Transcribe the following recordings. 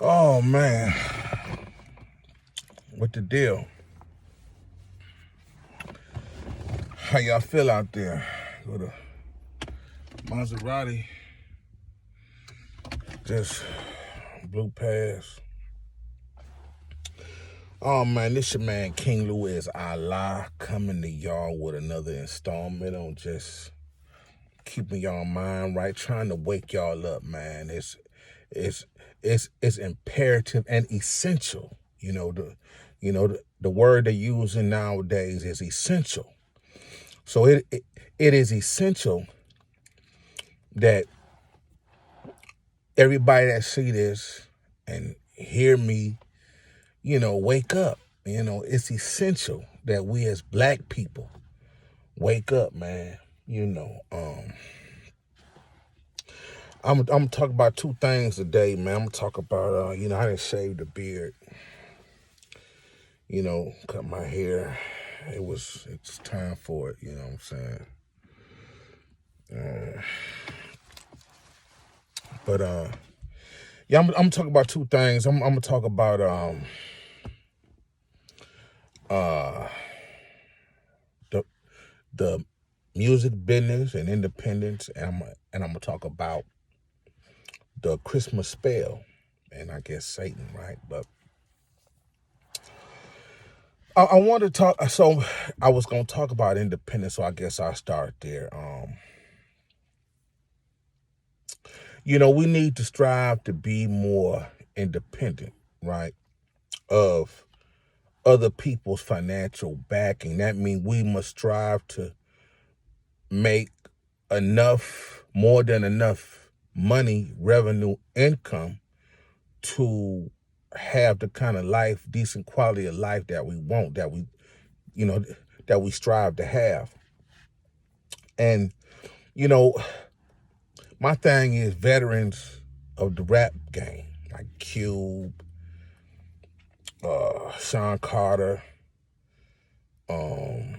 Oh man, what the deal? How y'all feel out there? With a Maserati just blew past. Oh man, this your man King Louis Allah coming to y'all with another installment on just keeping y'all mind right, trying to wake y'all up, man. It's imperative and essential. The word they're using nowadays is essential. So it is essential that everybody that see this and hear me, wake up. It's essential that we as black people wake up, man. I'm gonna talk about two things today, man. I'm gonna talk about I didn't shave the beard, cut my hair. It's time for it, you know what I'm saying? But yeah, I'm gonna talk about two things. I'm gonna talk about the music business and independence, and I'm gonna talk about the Christmas spell, and I guess Satan, right? But I want to talk. So I was gonna talk about independence, so I guess I'll start there. We need to strive to be more independent, right, of other people's financial backing. That means we must strive to make more than enough money, revenue, income to have the kind of life, decent quality of life that we want, that we strive to have. And, my thing is veterans of the rap game, like Cube, Sean Carter, the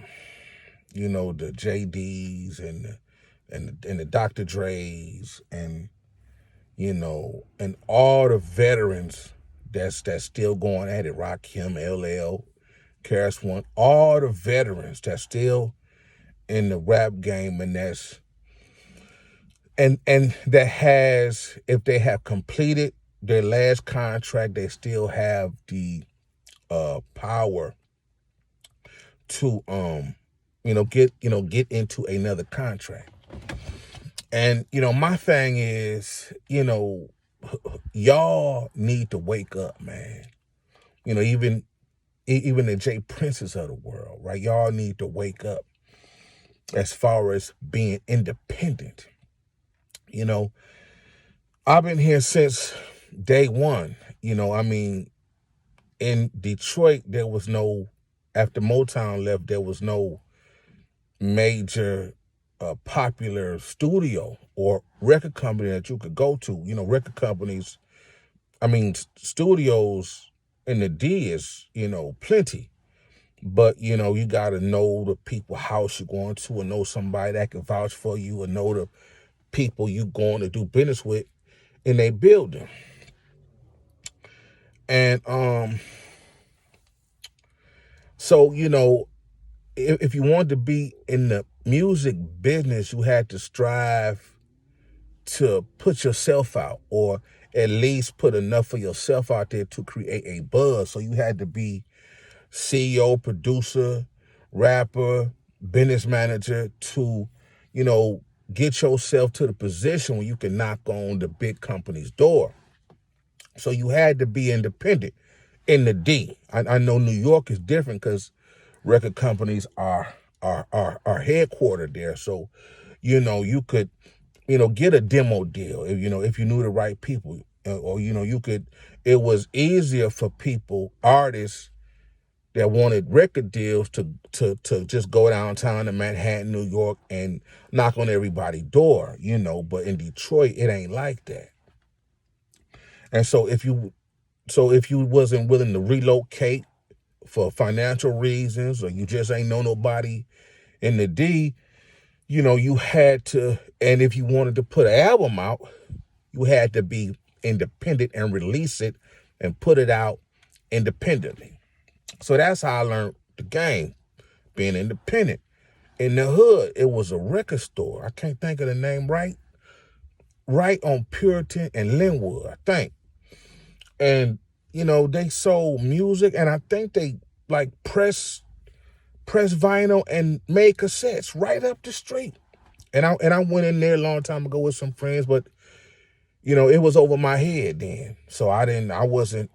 JDs and the Dr. Dre's and all the veterans that's still going at it, Rakim, LL, KRS One, all the veterans that's still in the rap game, and that has, if they have completed their last contract, they still have the power to get into another contract. And my thing is, y'all need to wake up, man. Even the Jay Princes of the world, right? Y'all need to wake up as far as being independent. I've been here since day one. In Detroit, there was no, after Motown left, there was no major popular studio or record company that you could go to. Record companies, studios in the D is, plenty. But, you got to know the people house you're going to, and know somebody that can vouch for you, and know the people you going to do business with in a building. And so, if you wanted to be in the music business, you had to strive to put yourself out, or at least put enough of yourself out there to create a buzz. So you had to be CEO, producer, rapper, business manager to, get yourself to the position where you can knock on the big company's door. So you had to be independent in the D. I know New York is different because record companies are headquartered there. So, you could, get a demo deal if you knew the right people, or it was easier for artists that wanted record deals to just go downtown to Manhattan, New York, and knock on everybody's door, but in Detroit, it ain't like that. And so if you wasn't willing to relocate for financial reasons, or you just ain't know nobody in the D, you had to, and if you wanted to put an album out, you had to be independent and release it and put it out independently. So that's how I learned the game, being independent. In the hood, it was a record store. I can't think of the name right on Puritan and Linwood, I think. And, they sold music, and I think they like press vinyl and made cassettes right up the street. And I went in there a long time ago with some friends, but it was over my head then. So I wasn't,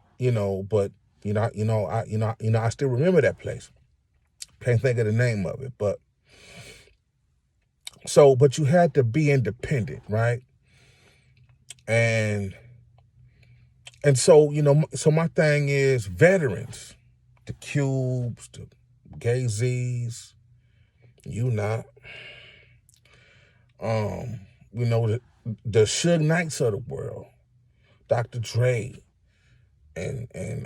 but I still remember that place. Can't think of the name of it, but you had to be independent, right? And so, so my thing is veterans, the Cubes, the Gay-Z's, you not, the Suge Knights of the world, Dr. Dre, and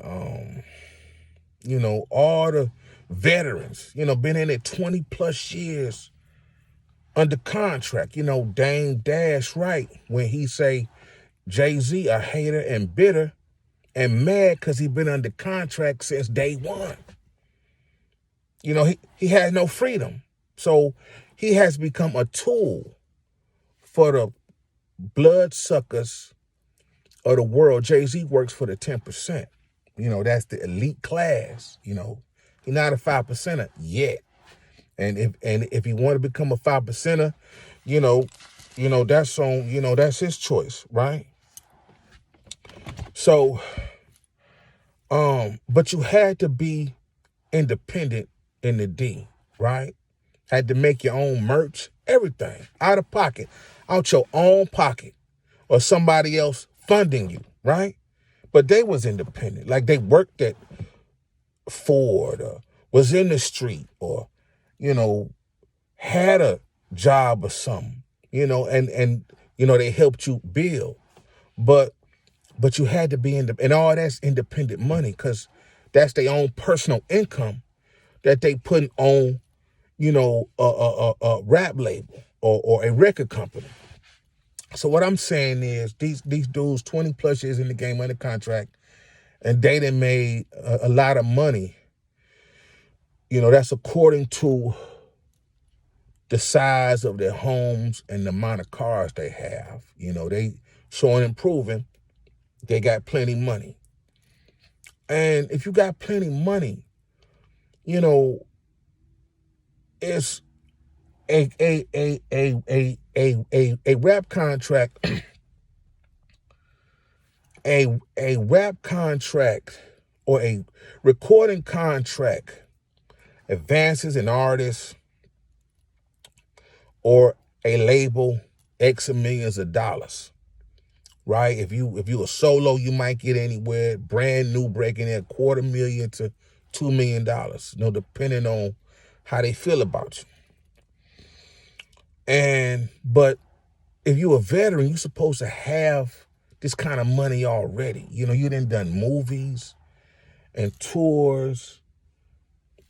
all the veterans, been in it 20 plus years under contract. Dame Dash right when he say Jay-Z a hater and bitter and mad because he been under contract since day one. He has no freedom. So he has become a tool for the bloodsuckers of the world. Jay-Z works for the 10%. That's the elite class. He's not a 5%er yet. And if he want to become a 5%er, that's his choice, right? So, but you had to be independent in the D, right? Had to make your own merch, everything, out of pocket, out your own pocket, or somebody else funding you, right? But they was independent, like they worked at Ford, or was in the street, or, had a job or something, and they helped you build. But you had to be independent, and all that's independent money, because that's their own personal income that they put on, a rap label or a record company. So what I'm saying is these dudes 20 plus years in the game under contract, and they done made a lot of money. That's according to the size of their homes and the amount of cars they have. They showing and proving they got plenty money. And if you got plenty money, it's a rap contract, a rap contract or a recording contract advances an artist or a label X millions of dollars, right? If you a solo, you might get anywhere brand new breaking in $250,000 to $2 million, depending on how they feel about you. But if you're a veteran, you're supposed to have this kind of money already. You done movies and tours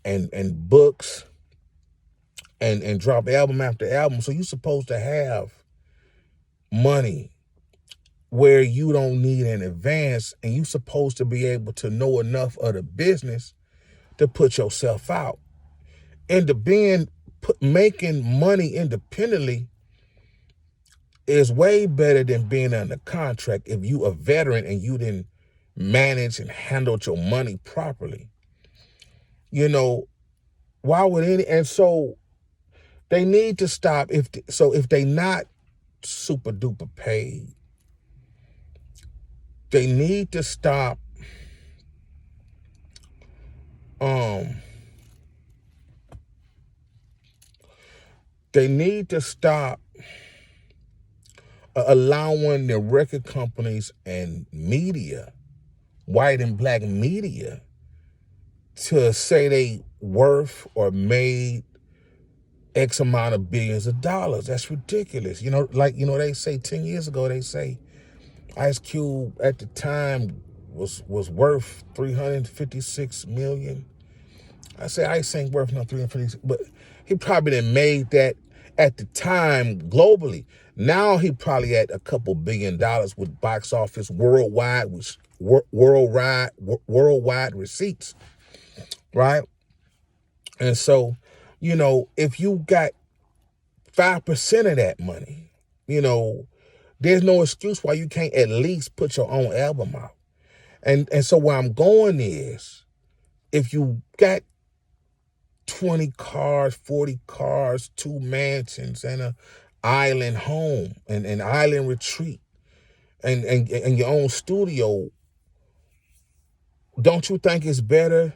and books and drop album after album. So you're supposed to have money where you don't need an advance, and you're supposed to be able to know enough of the business to put yourself out. And making money independently is way better than being under contract if you a veteran and you didn't manage and handled your money properly. Why would and so they need to stop if they not super duper paid, they need to stop allowing the record companies and media, white and black media, to say they worth or made X amount of billions of dollars. That's ridiculous. They say 10 years ago, they say Ice Cube at the time was worth $356 million. I say Ice ain't worth no 356, but he probably done made that at the time globally. Now he probably at a couple $1 billion with box office worldwide, with worldwide receipts, right? And so, if you got 5% of that money, there's no excuse why you can't at least put your own album out. And so where I'm going is, if you got 20 cars, 40 cars, 2 mansions, and a island home, and an island retreat, and your own studio, don't you think it's better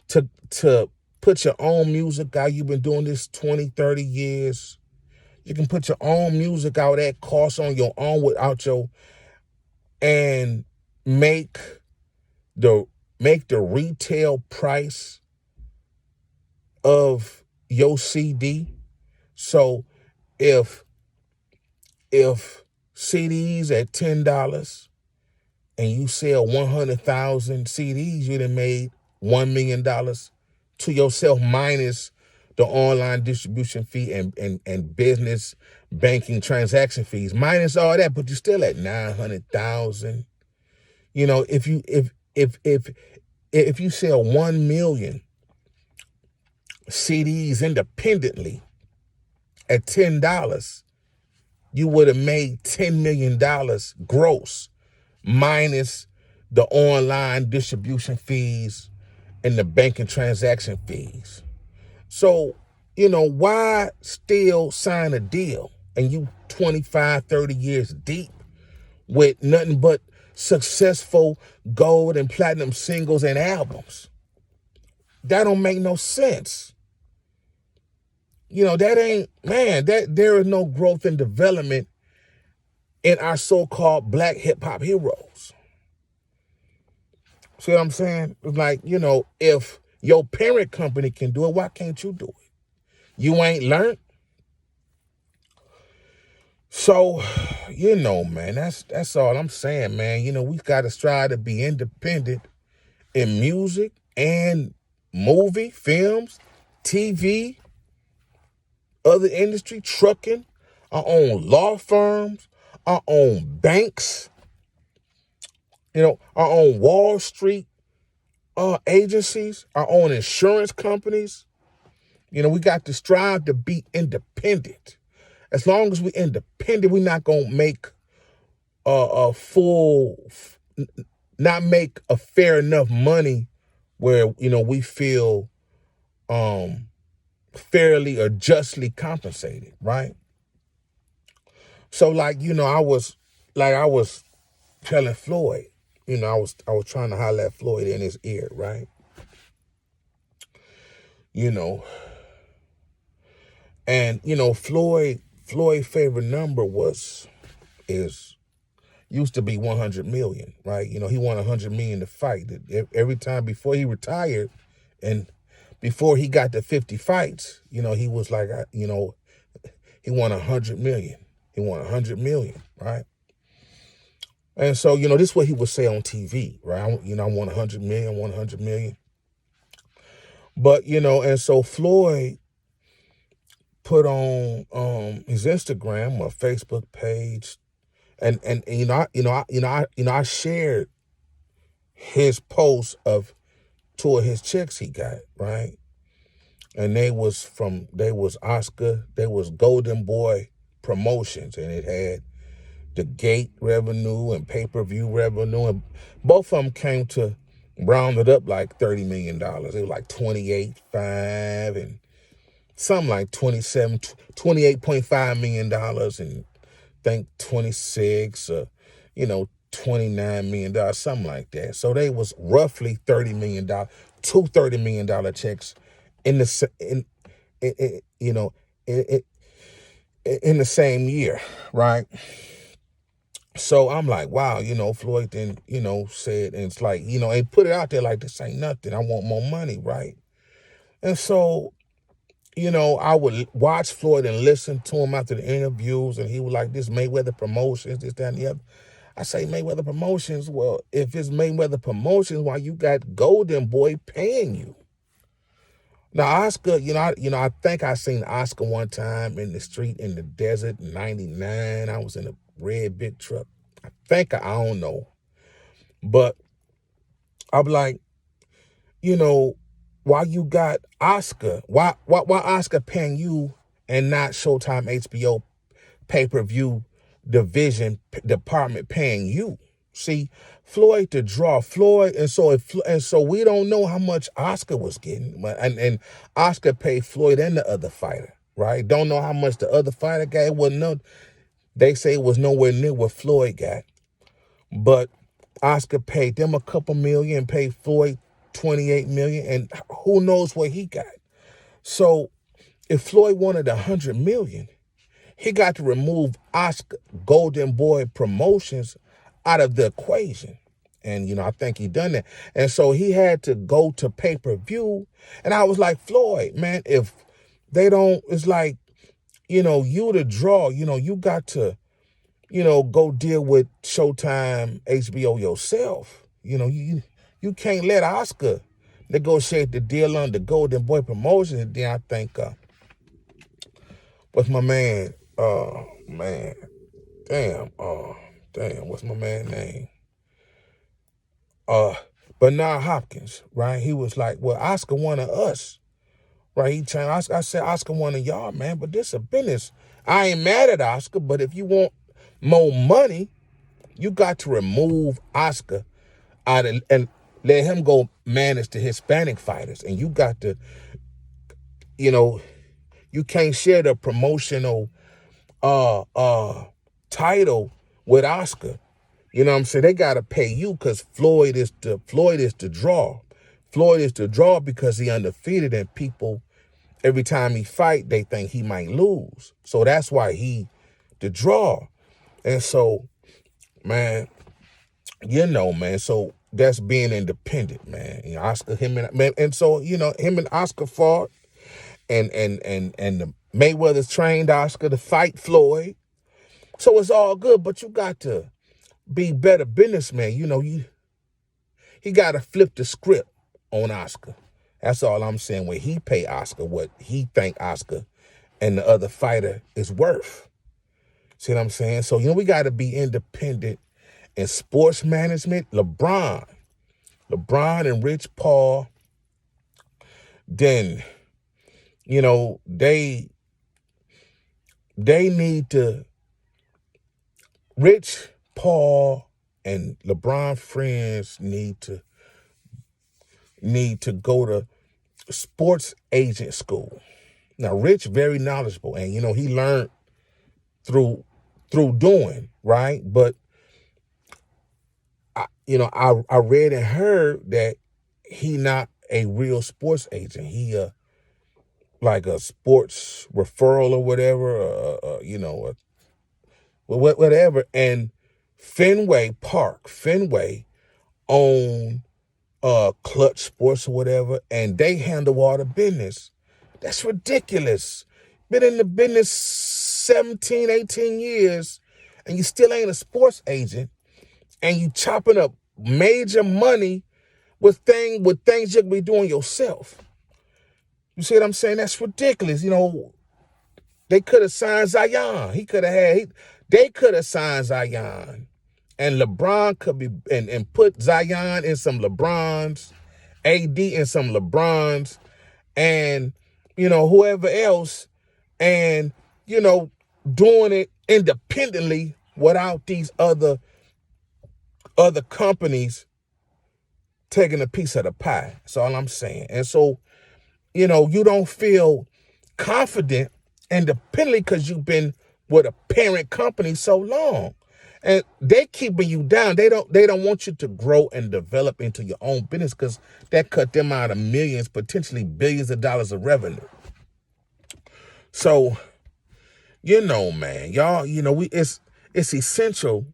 to put your own music out? You've been doing this 20, 30 years. You can put your own music out at cost on your own and make the retail price of your CD. So if CDs at $10 and you sell 100,000 CDs, you done made $1 million to yourself, minus the online distribution fee and business banking transaction fees, minus all that, but you're still at 900,000. If you sell 1 million CDs independently at $10, you would have made $10 million gross, minus the online distribution fees and the banking transaction fees. So, why still sign a deal and you 25, 30 years deep with nothing but successful gold and platinum singles and albums? That don't make no sense. There is no growth and development in our so-called black hip-hop heroes. See what I'm saying? It's like, if your parent company can do it, why can't you do it? You ain't learned? So, man, that's all I'm saying, man. We got to strive to be independent in music and movie, films, TV, other industry, trucking, our own law firms, our own banks, our own Wall Street agencies, our own insurance companies. We got to strive to be independent. As long as we're independent, we're not going to make not make a fair enough money where, we feel fairly or justly compensated, right? So I was telling Floyd, I was trying to holler at Floyd in his ear, right? And Floyd's favorite number used to be 100 million, right? He won 100 million to fight. Every time before he retired and before he got to 50 fights, he was like, he won 100 million. He won 100 million, right? And so, this is what he would say on TV, right? I won 100 million, I won 100 million. But, and so Floyd put on his Instagram or Facebook page, and I shared his post of two of his checks he got, right? And they was Golden Boy Promotions, and it had the gate revenue and pay-per-view revenue, and both of them came to rounded up like $30 million. It was like 28.5 and something like 28.5 million dollars, and think 26 or $29 million, something like that. So they was roughly $30 million, two $30 million checks in the same year, right? So I'm like, wow, Floyd then, said, and it's like, and put it out there like, this ain't nothing. I want more money, right? And so, I would watch Floyd and listen to him after the interviews, and he was like, this Mayweather Promotions, this, that, and the other. I say, Mayweather Promotions? Well, if it's Mayweather Promotions, why you got Golden Boy paying you? Now Oscar, I think I seen Oscar one time in the street in the desert in '99. I was in a red big truck. I don't know. But I'm like, you know, why you got Oscar? Why Oscar paying you and not Showtime, HBO pay-per-view department paying you? See, Floyd to draw Floyd, and so we don't know how much Oscar was getting, and Oscar paid Floyd and the other fighter, right? Don't know how much the other fighter got. It wasn't no. They say it was nowhere near what Floyd got, but Oscar paid them a couple million, paid Floyd 28 million, and who knows what he got. So if Floyd wanted 100 million, he got to remove Oscar Golden Boy Promotions out of the equation. And, I think he done that. And so he had to go to pay-per-view. And I was like, Floyd, man, if they don't, it's like, you the draw, you got to, go deal with Showtime, HBO yourself. You can't let Oscar negotiate the deal on the Golden Boy Promotions. And then I think, what's my man? Man, damn, what's my man's name? Bernard Hopkins, right? He was like, well, Oscar one of us, right? I said, Oscar one of y'all, man, but this a business. I ain't mad at Oscar, but if you want more money, you got to remove Oscar out and let him go manage the Hispanic fighters. And you got to, you can't share the promotional title with Oscar. You know what I'm saying? They gotta pay you because Floyd is the draw. Floyd is the draw because he undefeated, and people every time he fight, they think he might lose. So that's why he the draw. And so, man, man, so that's being independent, man. Oscar, him and Oscar fought, and the Mayweather's trained Oscar to fight Floyd. So it's all good, but you got to be better businessman. He got to flip the script on Oscar. That's all I'm saying. When he pay Oscar what he think Oscar and the other fighter is worth. See what I'm saying? So, we got to be independent in sports management. LeBron and Rich Paul, then, they need to, Rich Paul and LeBron friends need to go to sports agent school. Now, Rich very knowledgeable, and he learned through doing, right? But I read and heard that he not a real sports agent. He like a sports referral or whatever, whatever. And Fenway own Clutch Sports or whatever, and they handle all the business. That's ridiculous. Been in the business 17, 18 years, and you still ain't a sports agent, and you chopping up major money with things you can be doing yourself. You see what I'm saying? That's ridiculous. They could have signed Zion. They could have signed Zion. And LeBron could be, and put Zion in some LeBrons, AD in some LeBrons, and, whoever else, and, doing it independently without these other companies taking a piece of the pie. That's all I'm saying. And so, you don't feel confident independently because you've been with a parent company so long. And they keeping you down. They don't want you to grow and develop into your own business because that cut them out of millions, potentially billions of dollars of revenue. So, man, y'all, it's essential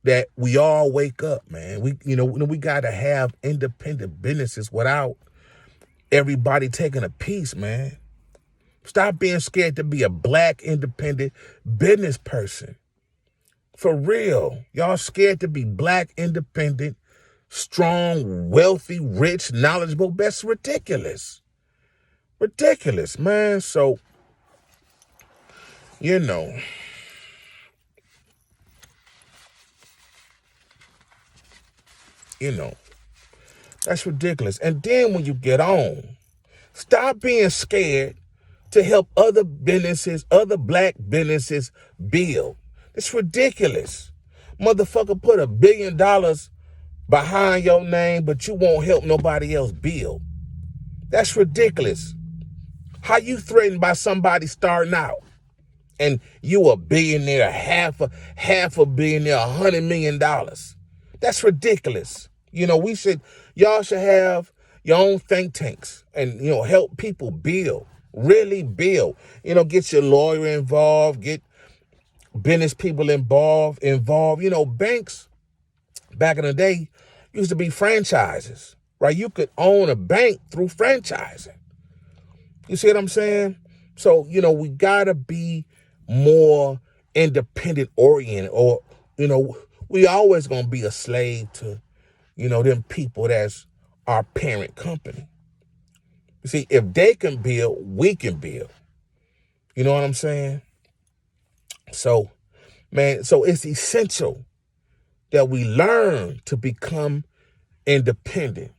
that we all wake up, man. We got to have independent businesses without everybody taking a piece, man. Stop being scared to be a black independent business person. For real. Y'all scared to be black, Ridiculous, man. So, you know, you know, that's ridiculous. And then when you get on, stop being scared to help other businesses, other black businesses build. It's ridiculous. Motherfucker put $1 billion behind your name, but you won't help nobody else build. That's ridiculous. How you threatened by somebody starting out and you a billionaire, half a billionaire, $100 million? That's ridiculous. Y'all should have your own think tanks and, help people build, really build. Get your lawyer involved, get business people involved. Banks back in the day used to be franchises, right? You could own a bank through franchising. You see what I'm saying? So, we gotta be more independent oriented, or, we always gonna be a slave to, them people that's our parent company. You see, if they can build, we can build. You know what I'm saying? So, man, so it's essential that we learn to become independent.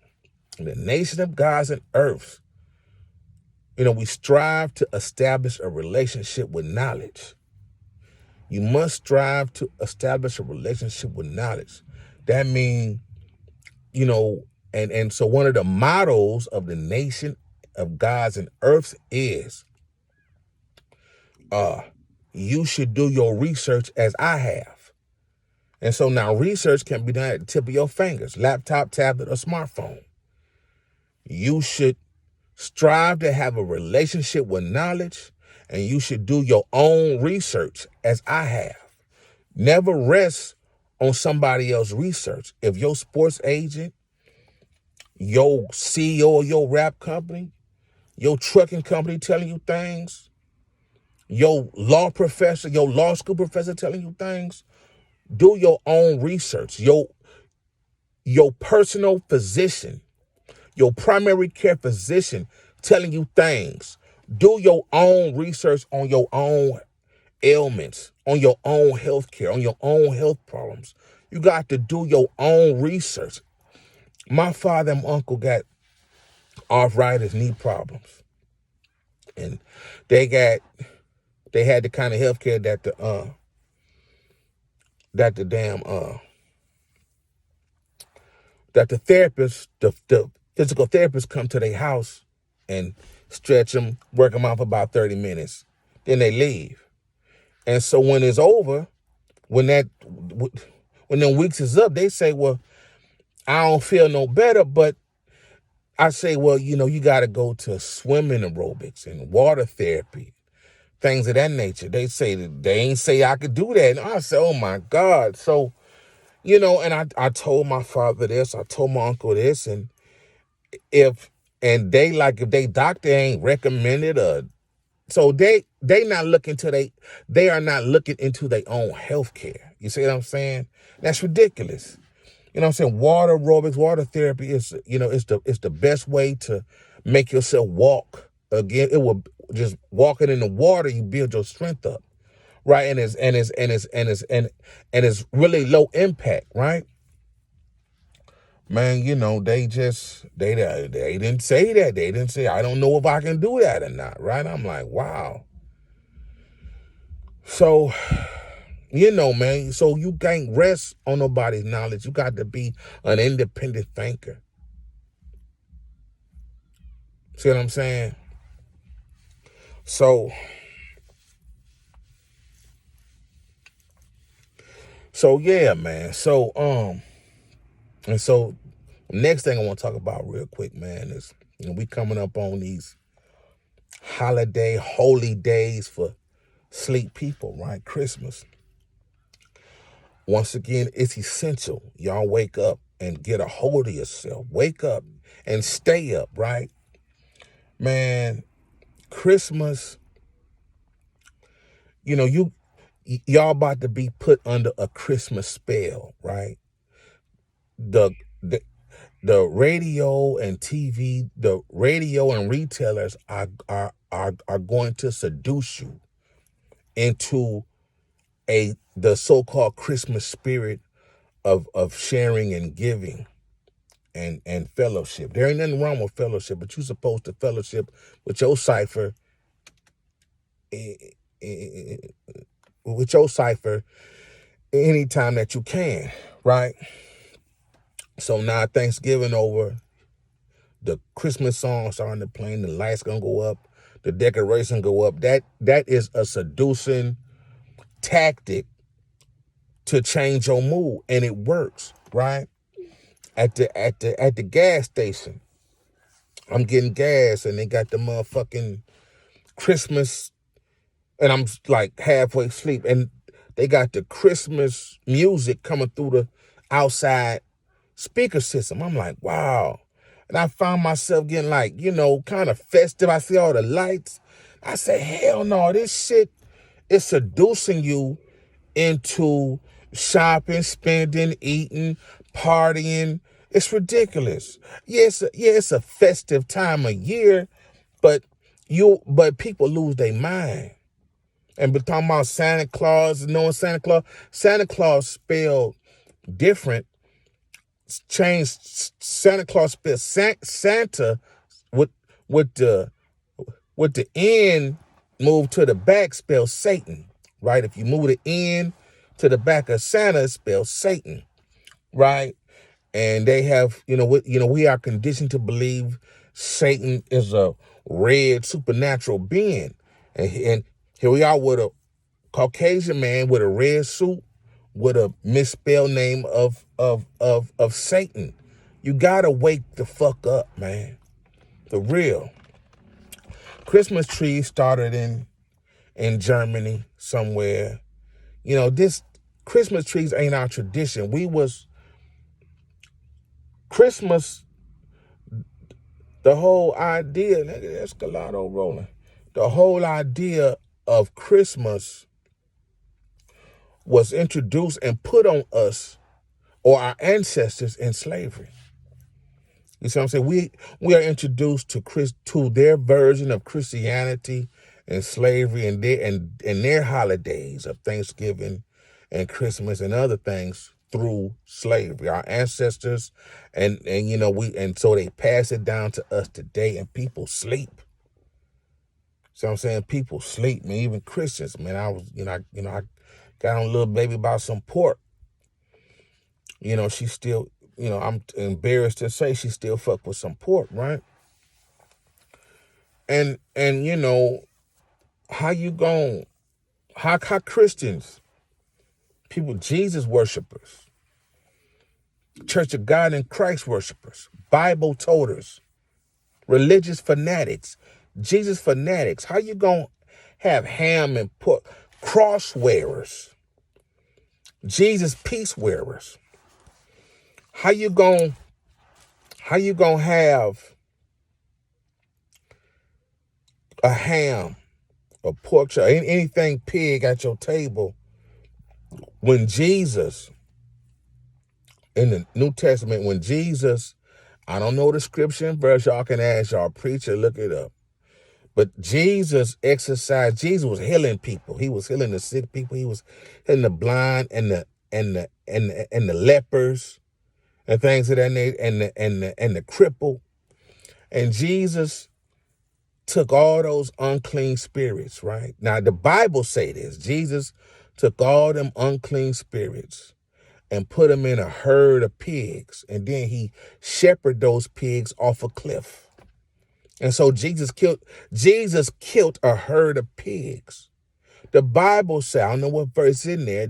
In the nation of gods and earths, we strive to establish a relationship with knowledge. You must strive to establish a relationship with knowledge. That means, and so one of the mottos of the nation of gods and earths is, you should do your research as I have. And so now research can be done at the tip of your fingers, laptop, tablet, or smartphone. You should strive to have a relationship with knowledge, and you should do your own research as I have. Never rest on somebody else's research. If your sports agent, your CEO of your rap company, your trucking company telling you things, your law professor, your law school professor telling you things, do your own research. Your personal physician, your primary care physician telling you things. Do your own research on your own ailments, on your own health care, on your own health problems. You got to do your own research. My father and uncle got arthritis, knee problems. And they had the kind of health care that the therapist, the physical therapist come to their house and stretch them, work them out for about 30 minutes. Then they leave. And so when it's over, when them weeks is up, they say, well, I don't feel no better. But I say, well, you got to go to swimming aerobics and water therapy, things of that nature. They say that they ain't say I could do that. And I say, oh my God. So, and I told my father this, I told my uncle this, and if they doctor ain't recommended, so they not looking to they are not looking into their own health care. You see what I'm saying? That's ridiculous. You know what I'm saying? Water aerobics, water therapy is, it's the best way to make yourself walk again. It will just walking in the water, you build your strength up, right? And it's really low impact, right? Man, they didn't say that. They didn't say, I don't know if I can do that or not, right? I'm like, wow. So, man, so you can't rest on nobody's knowledge. You got to be an independent thinker. See what I'm saying? So yeah, man. And so next thing I want to talk about real quick, man, is, we coming up on these holy days for sleep people, right? Christmas. Once again, it's essential y'all wake up and get a hold of yourself. Wake up and stay up, right? Man, Christmas, y'all about to be put under a Christmas spell, right? The the radio and TV, the radio and retailers are going to seduce you into the so-called Christmas spirit of sharing and giving and fellowship. There ain't nothing wrong with fellowship, but you're supposed to fellowship with your cipher, anytime that you can, right? So now Thanksgiving over, the Christmas song starting to play, the lights gonna go up, the decoration go up. That is a seducing tactic to change your mood, and it works, right? At the gas station, I'm getting gas, and they got the motherfucking Christmas, and I'm like halfway asleep, and they got the Christmas music coming through the outside speaker system. I'm like, wow. And I found myself getting like, kind of festive. I see all the lights. I say, hell no, this shit is seducing you into shopping, spending, eating, partying. It's ridiculous. It's a festive time of year, but people lose their mind. And we're talking about Santa Claus, knowing Santa Claus spelled different, changed Santa Claus spelled Santa with the N moved to the back spells Satan, right? If you move the N to the back of Santa, it spells Satan, right? And they have, we are conditioned to believe Satan is a red supernatural being. And here we are with a Caucasian man with a red suit with a misspelled name of Satan. You gotta wake the fuck up, man. The real. Christmas trees started in Germany somewhere. This Christmas trees ain't our tradition. Christmas, the whole idea, nigga, Escalado rolling. The whole idea of Christmas was introduced and put on us or our ancestors in slavery. You see what I'm saying? We are introduced to their version of Christianity and slavery and their holidays of Thanksgiving and Christmas and other things through slavery. Our ancestors and so they pass it down to us today, and people sleep. So I'm saying people sleep, man. Even Christians, man. I got on a little baby about some pork. She still, I'm embarrassed to say she still fuck with some pork, right? And how Christians, people, Jesus worshipers, Church of God in Christ worshipers, Bible toters, religious fanatics, Jesus fanatics, how you gonna have ham and pork, cross wearers, Jesus peace wearers? How you gonna have a ham, a pork chop, anything pig at your table when Jesus, in the New Testament, when Jesus, I don't know the scripture and verse, y'all can ask y'all preacher, look it up. But Jesus was healing people. He was healing the sick people. He was healing the blind and the lepers and things of that nature, and the cripple. And Jesus took all those unclean spirits, right? Now the Bible say this. Jesus took all them unclean spirits and put them in a herd of pigs, and then he shepherded those pigs off a cliff. And so Jesus killed a herd of pigs. The Bible says, I don't know what verse in there,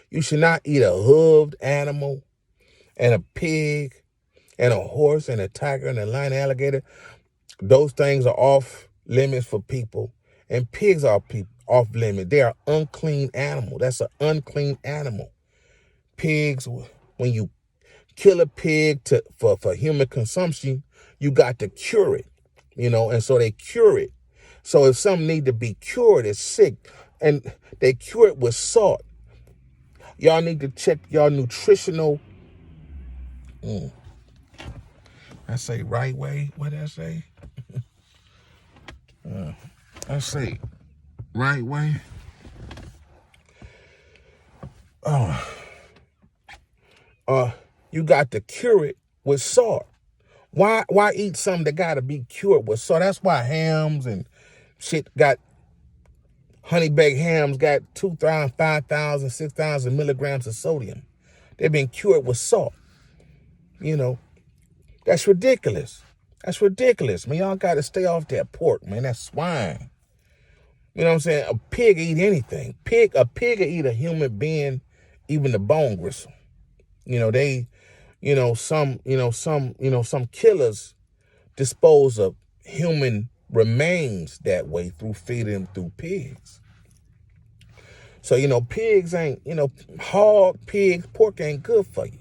you should not eat a hooved animal and a pig and a horse and a tiger and a lion and alligator. Those things are off limits for people, and pigs are off limit. They are unclean animal. That's an unclean animal. Pigs, when you kill a pig for human consumption, you got to cure it, and so they cure it. So if something need to be cured, it's sick, and they cure it with salt. Y'all need to check y'all nutritional I say right way. What did I say? I say right way. You got to cure it with salt. Why eat something that got to be cured with salt? That's why hams and shit got, honey baked hams got 2,000, 5,000, 6,000 milligrams of sodium. They've been cured with salt. You know, that's ridiculous. That's ridiculous, man. Y'all got to stay off that pork, man. That's swine. You know what I'm saying? A pig eat anything. A pig will eat a human being, even the bone gristle. You know, some killers dispose of human remains that way through feeding them through pigs. So, pigs ain't, hog, pigs, pork ain't good for you.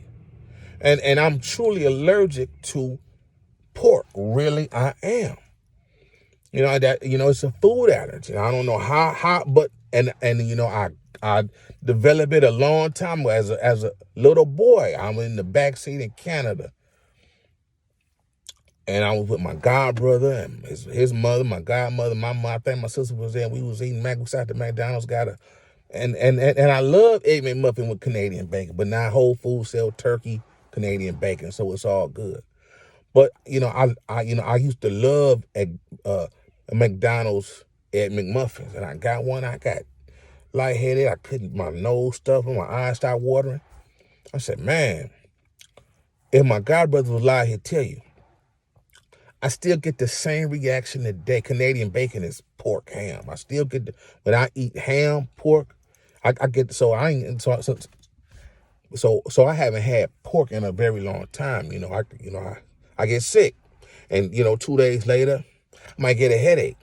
And I'm truly allergic to pork. Really, I am. It's a food allergy. I don't know how, but I developed it a long time ago as a little boy. I was in the backseat in Canada, and I was with my godbrother and his mother, my godmother, my mom. I think my sister was there. And we was eating we sat at McDonald's, and I love Egg McMuffin with Canadian bacon, but now Whole Foods sell turkey Canadian bacon, so it's all good. But I used to love McDonald's Egg McMuffins, and I got one. I got lightheaded. I couldn't. My nose stuffed, my eyes started watering. I said, man, if my godbrother was alive, he'd tell you. I still get the same reaction today. Canadian bacon is pork ham. I still get when I eat ham, pork. I get so I ain't so I haven't had pork in a very long time. I get sick, and 2 days later, I might get a headache.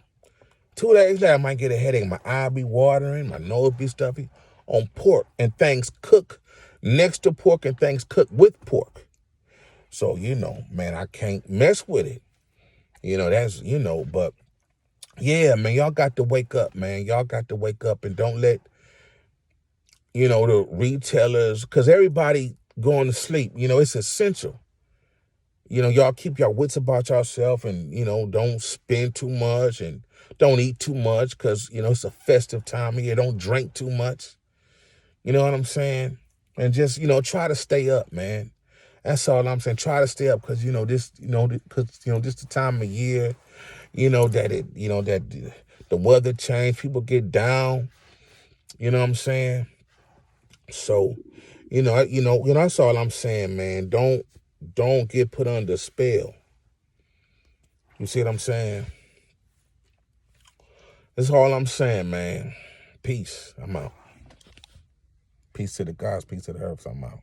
2 days later, I might get a headache. My eye be watering, my nose be stuffy on pork, and things cook next to pork and things cook with pork. So man, I can't mess with it. But yeah, man, y'all got to wake up, man. Y'all got to wake up and don't let, the retailers, because everybody going to sleep. It's essential. Y'all keep your wits about yourself and, don't spend too much and don't eat too much because, it's a festive time of year. Don't drink too much. You know what I'm saying? And just, try to stay up, man. That's all I'm saying. Try to stay up because, this the time of year, that the weather change, people get down. You know what I'm saying? So, that's all I'm saying, man. Don't get put under a spell. You see what I'm saying? That's all I'm saying, man. Peace. I'm out. Peace to the gods, peace to the earth. I'm out.